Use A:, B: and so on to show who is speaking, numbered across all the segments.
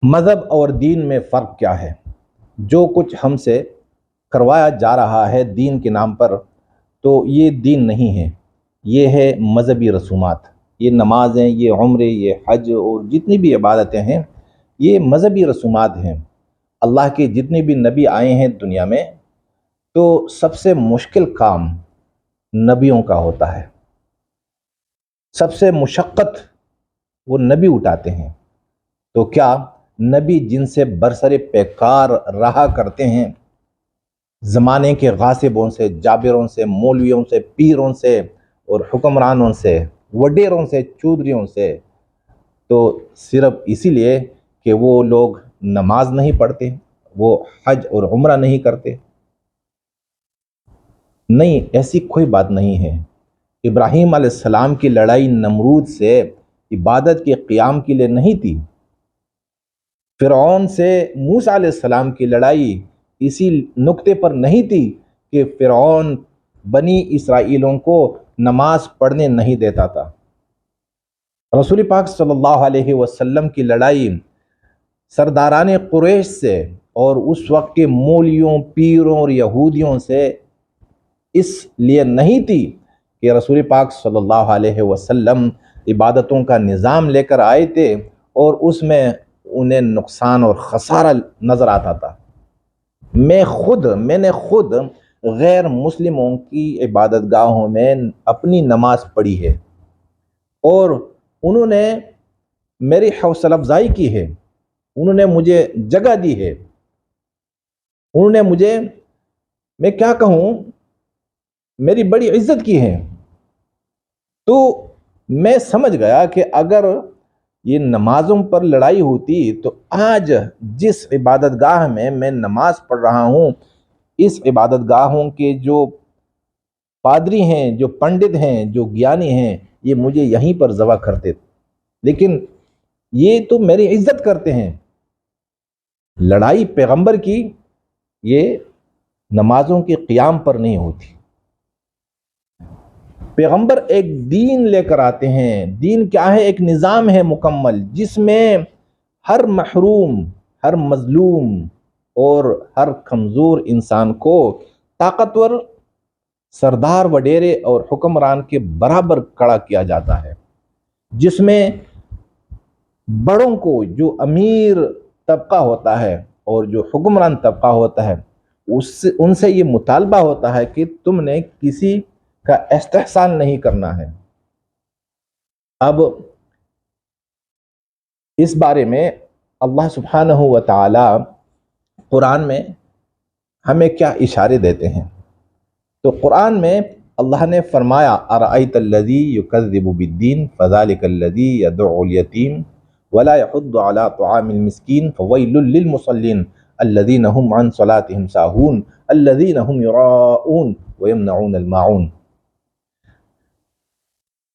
A: مذہب اور دین میں فرق کیا ہے؟ جو کچھ ہم سے کروایا جا رہا ہے دین کے نام پر، تو یہ دین نہیں ہے، یہ ہے مذہبی رسومات۔ یہ نمازیں، یہ عمرے، یہ حج اور جتنی بھی عبادتیں ہیں، یہ مذہبی رسومات ہیں۔ اللہ کے جتنے بھی نبی آئے ہیں دنیا میں، تو سب سے مشکل کام نبیوں کا ہوتا ہے، سب سے مشقت وہ نبی اٹھاتے ہیں۔ تو کیا نبی جن سے برسر پیکار رہا کرتے ہیں، زمانے کے غاصبوں سے، جابروں سے، مولویوں سے، پیروں سے اور حکمرانوں سے، وڈیروں سے، چودھریوں سے، تو صرف اسی لیے کہ وہ لوگ نماز نہیں پڑھتے، وہ حج اور عمرہ نہیں کرتے؟ نہیں، ایسی کوئی بات نہیں ہے۔ ابراہیم علیہ السلام کی لڑائی نمرود سے عبادت کے قیام کے لیے نہیں تھی۔ فرعون سے موسیٰ علیہ السلام کی لڑائی اسی نقطے پر نہیں تھی کہ فرعون بنی اسرائیلوں کو نماز پڑھنے نہیں دیتا تھا۔ رسول پاک صلی اللہ علیہ وسلم کی لڑائی سرداران قریش سے اور اس وقت کے مولیوں، پیروں اور یہودیوں سے اس لیے نہیں تھی کہ رسول پاک صلی اللہ علیہ وسلم عبادتوں کا نظام لے کر آئے تھے اور اس میں انہیں نقصان اور خسارہ نظر آتا تھا۔ میں نے خود غیر مسلموں کی عبادت گاہوں میں اپنی نماز پڑھی ہے، اور انہوں نے میری حوصلہ افزائی کی ہے، انہوں نے مجھے جگہ دی ہے، انہوں نے مجھے، میں کیا کہوں، میری بڑی عزت کی ہے۔ تو میں سمجھ گیا کہ اگر یہ نمازوں پر لڑائی ہوتی تو آج جس عبادت گاہ میں نماز پڑھ رہا ہوں، اس عبادت گاہوں کے جو پادری ہیں، جو پنڈت ہیں، جو گیانی ہیں، یہ مجھے یہیں پر ذبح کرتے، لیکن یہ تو میری عزت کرتے ہیں۔ لڑائی پیغمبر کی یہ نمازوں کے قیام پر نہیں ہوتی۔ پیغمبر ایک دین لے کر آتے ہیں۔ دین کیا ہے؟ ایک نظام ہے مکمل، جس میں ہر محروم، ہر مظلوم اور ہر کمزور انسان کو طاقتور سردار، وڈیرے اور حکمران کے برابر کھڑا کیا جاتا ہے، جس میں بڑوں کو، جو امیر طبقہ ہوتا ہے اور جو حکمران طبقہ ہوتا ہے، ان سے یہ مطالبہ ہوتا ہے کہ تم نے کسی کا استحسان نہیں کرنا ہے۔ اب اس بارے میں اللہ سبحانہ و تعالی قرآن میں ہمیں کیا اشارے دیتے ہیں؟ تو قرآن میں اللہ نے فرمایا، ارأیت الذی یکذب بالدین فذلک الذی یدعو الیتیم ولا یحض علی طعام المسکین فویل للمصلین الذین هم عن صلاتهم ساہون الذین هم یراؤون ویمنعون الماعون۔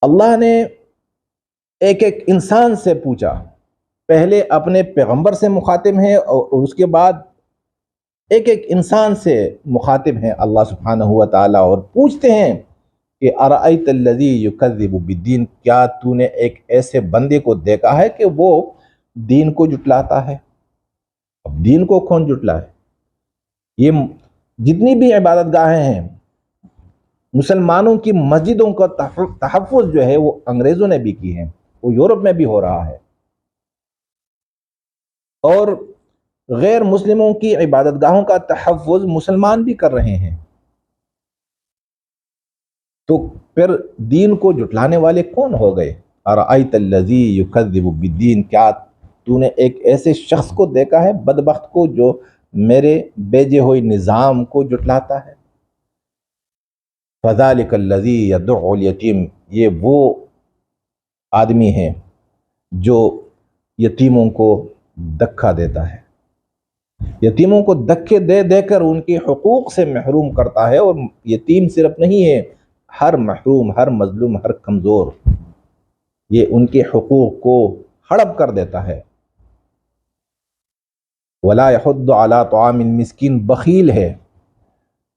A: اللہ نے ایک ایک انسان سے پوچھا، پہلے اپنے پیغمبر سے مخاطب ہیں اور اس کے بعد ایک ایک انسان سے مخاطب ہیں اللہ سبحانہ و تعالیٰ، اور پوچھتے ہیں کہ ارأیت الذی یکذب بالدین، کیا تو نے ایک ایسے بندے کو دیکھا ہے کہ وہ دین کو جٹلاتا ہے؟ اب دین کو کون جٹلائے؟ یہ جتنی بھی عبادت گاہیں ہیں، مسلمانوں کی مسجدوں کا تحفظ جو ہے وہ انگریزوں نے بھی کی ہے، وہ یورپ میں بھی ہو رہا ہے، اور غیر مسلموں کی عبادت گاہوں کا تحفظ مسلمان بھی کر رہے ہیں۔ تو پھر دین کو جٹلانے والے کون ہو گئے؟ ارأیت الذی یکذب بالدین، کیا تو نے ایک ایسے شخص کو دیکھا ہے، بدبخت کو، جو میرے بھیجے ہوئے نظام کو جٹلاتا ہے؟ فذلک الذی یدعو الیتیم، یہ وہ آدمی ہے جو یتیموں کو دھکا دیتا ہے، یتیموں کو دھکے دے دے کر ان کے حقوق سے محروم کرتا ہے، اور یتیم صرف نہیں ہے، ہر محروم، ہر مظلوم، ہر کمزور، یہ ان کے حقوق کو ہڑپ کر دیتا ہے۔ ولا یحض علی طعام المسکین، بخیل ہے،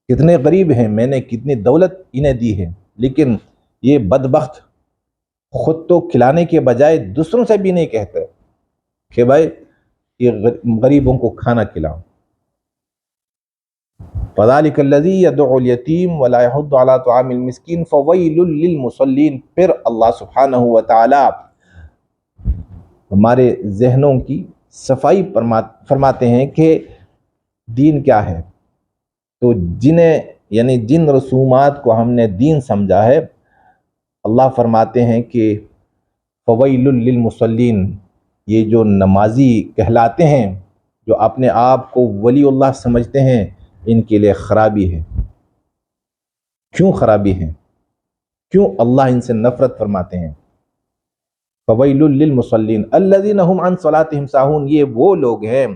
A: کتنے غریب ہیں، میں نے کتنی دولت انہیں دی ہے، لیکن یہ بدبخت خود تو کھلانے کے بجائے دوسروں سے بھی نہیں کہتے کہ بھائی کہ غریبوں کو کھانا کھلاؤ. فذلک الذی یدعو الیتیم ولا یحض علی طعام المسکین فویل للمصلین. پھر اللہ سبحانہ و تعالی ہمارے ذہنوں کی صفائی فرماتے ہیں کہ دین کیا ہے. تو جن رسومات کو ہم نے دین سمجھا ہے، اللہ فرماتے ہیں کہ فویل للمصلین، یہ جو نمازی کہلاتے ہیں، جو اپنے آپ کو ولی اللہ سمجھتے ہیں، ان کے لیے خرابی ہے. کیوں خرابی ہے؟ کیوں اللہ ان سے نفرت فرماتے ہیں؟ فویل للمصلین الذین هم عن صلاتهم ساہون. یہ وہ لوگ ہیں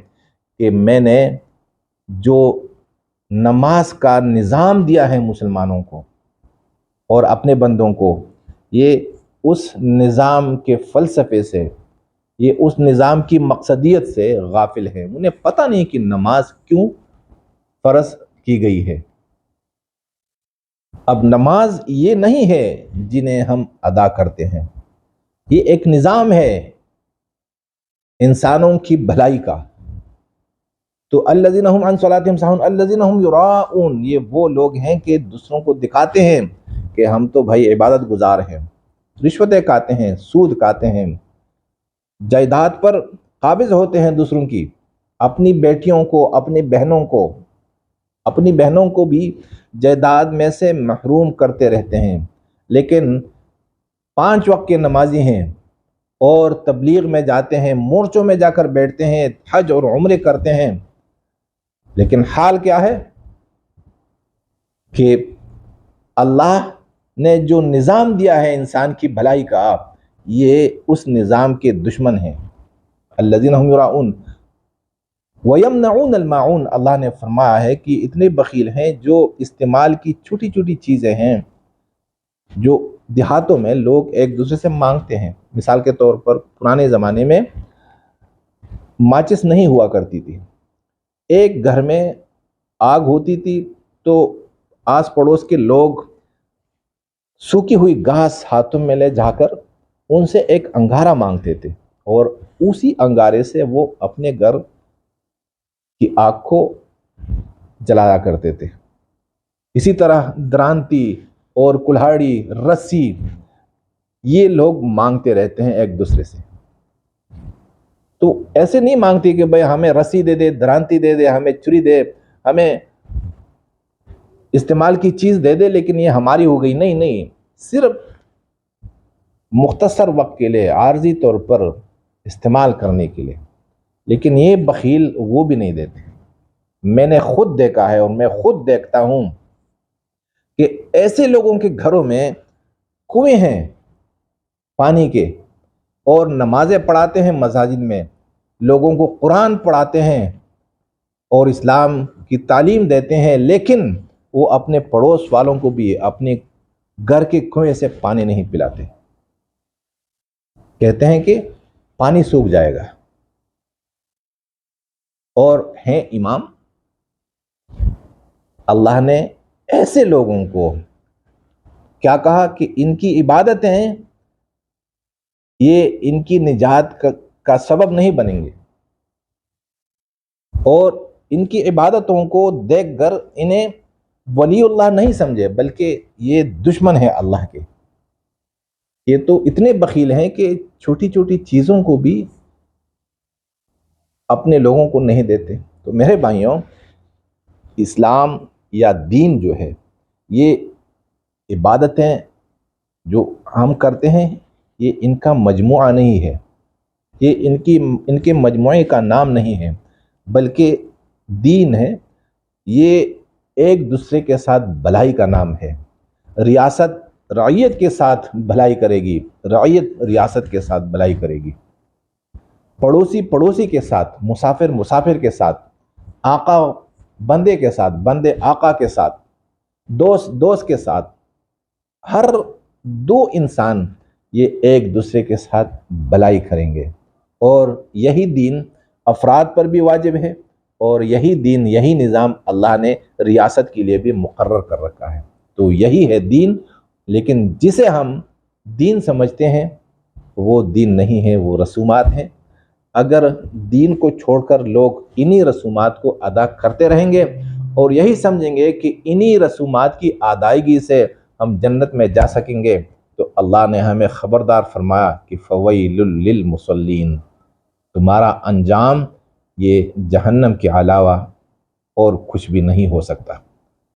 A: کہ میں نے جو نماز کا نظام دیا ہے مسلمانوں کو اور اپنے بندوں کو، یہ اس نظام کے فلسفے سے، یہ اس نظام کی مقصدیت سے غافل ہے. انہیں پتہ نہیں کہ نماز کیوں فرض کی گئی ہے. اب نماز یہ نہیں ہے جنہیں ہم ادا کرتے ہیں، یہ ایک نظام ہے انسانوں کی بھلائی کا. تو الذین هم عن صلاتهم ساہون الذین هم یراؤون، یہ وہ لوگ ہیں کہ دوسروں کو دکھاتے ہیں کہ ہم تو بھائی عبادت گزار ہیں، رشوتیں کھاتے ہیں، سود کھاتے ہیں، جائیداد پر قابض ہوتے ہیں دوسروں کی، اپنی بیٹیوں کو، اپنی بہنوں کو بھی جائیداد میں سے محروم کرتے رہتے ہیں. لیکن 5 وقت کے نمازی ہیں اور تبلیغ میں جاتے ہیں، مورچوں میں جا کر بیٹھتے ہیں، حج اور عمرے کرتے ہیں، لیکن حال کیا ہے کہ اللہ نے جو نظام دیا ہے انسان کی بھلائی کا، یہ اس نظام کے دشمن ہیں. الذین هم یراؤون وَيَمْنَعُونَ الْمَاعُونَ. اللہ نے فرمایا ہے کہ اتنے بخیل ہیں جو استعمال کی چھوٹی چھوٹی چیزیں ہیں جو دیہاتوں میں لوگ ایک دوسرے سے مانگتے ہیں. مثال کے طور پر پرانے زمانے میں ماچس نہیں ہوا کرتی تھی، ایک گھر میں آگ ہوتی تھی تو آس پڑوس کے لوگ سوکھی ہوئی گھاس ہاتھوں میں لے جا کر ان سے ایک انگارہ مانگتے تھے اور اسی انگارے سے وہ اپنے گھر کی آگ کو جلایا کرتے تھے. اسی طرح درانتی اور کلہاڑی، رسی، یہ لوگ مانگتے رہتے ہیں ایک دوسرے سے. تو ایسے نہیں مانگتے کہ بھئی ہمیں رسی دے دے، درانتی دے دے، ہمیں چھری دے، ہمیں استعمال کی چیز دے دے لیکن یہ ہماری ہو گئی. نہیں، صرف مختصر وقت کے لیے، عارضی طور پر استعمال کرنے کے لیے. لیکن یہ بخیل وہ بھی نہیں دیتے. میں نے خود دیکھا ہے اور میں خود دیکھتا ہوں کہ ایسے لوگوں کے گھروں میں کنویں ہیں پانی کے اور نمازیں پڑھاتے ہیں مساجد میں، لوگوں کو قرآن پڑھاتے ہیں اور اسلام کی تعلیم دیتے ہیں، لیکن وہ اپنے پڑوس والوں کو بھی اپنے گھر کے کنویں سے پانی نہیں پلاتے. کہتے ہیں کہ پانی سوکھ جائے گا. اور ہیں امام. اللہ نے ایسے لوگوں کو کیا کہا کہ ان کی عبادتیں یہ ان کی نجات کا سبب نہیں بنیں گے، اور ان کی عبادتوں کو دیکھ کر انہیں ولی اللہ نہیں سمجھے بلکہ یہ دشمن ہے اللہ کے. یہ تو اتنے بخیل ہیں کہ چھوٹی چھوٹی چیزوں کو بھی اپنے لوگوں کو نہیں دیتے. تو میرے بھائیوں، اسلام یا دین جو ہے، یہ عبادتیں جو ہم کرتے ہیں یہ ان کا مجموعہ نہیں ہے، یہ ان کے مجموعے کا نام نہیں ہے، بلکہ دین ہے. یہ ایک دوسرے کے ساتھ بھلائی کا نام ہے. ریاست رعیت کے ساتھ بھلائی کرے گی، رعیت ریاست کے ساتھ بھلائی کرے گی، پڑوسی کے ساتھ، مسافر کے ساتھ، آقا بندے کے ساتھ، بندے آقا کے ساتھ، دوست کے ساتھ. ہر 2 انسان یہ ایک دوسرے کے ساتھ بھلائی کریں گے. اور یہی دین افراد پر بھی واجب ہے اور یہی دین، یہی نظام اللہ نے ریاست کے لیے بھی مقرر کر رکھا ہے. تو یہی ہے دین. لیکن جسے ہم دین سمجھتے ہیں وہ دین نہیں ہے، وہ رسومات ہیں. اگر دین کو چھوڑ کر لوگ انہی رسومات کو ادا کرتے رہیں گے اور یہی سمجھیں گے کہ انہی رسومات کی ادائیگی سے ہم جنت میں جا سکیں گے، تو اللہ نے ہمیں خبردار فرمایا کہ فویل للمصلین، تمہارا انجام یہ جہنم کے علاوہ اور کچھ بھی نہیں ہو سکتا۔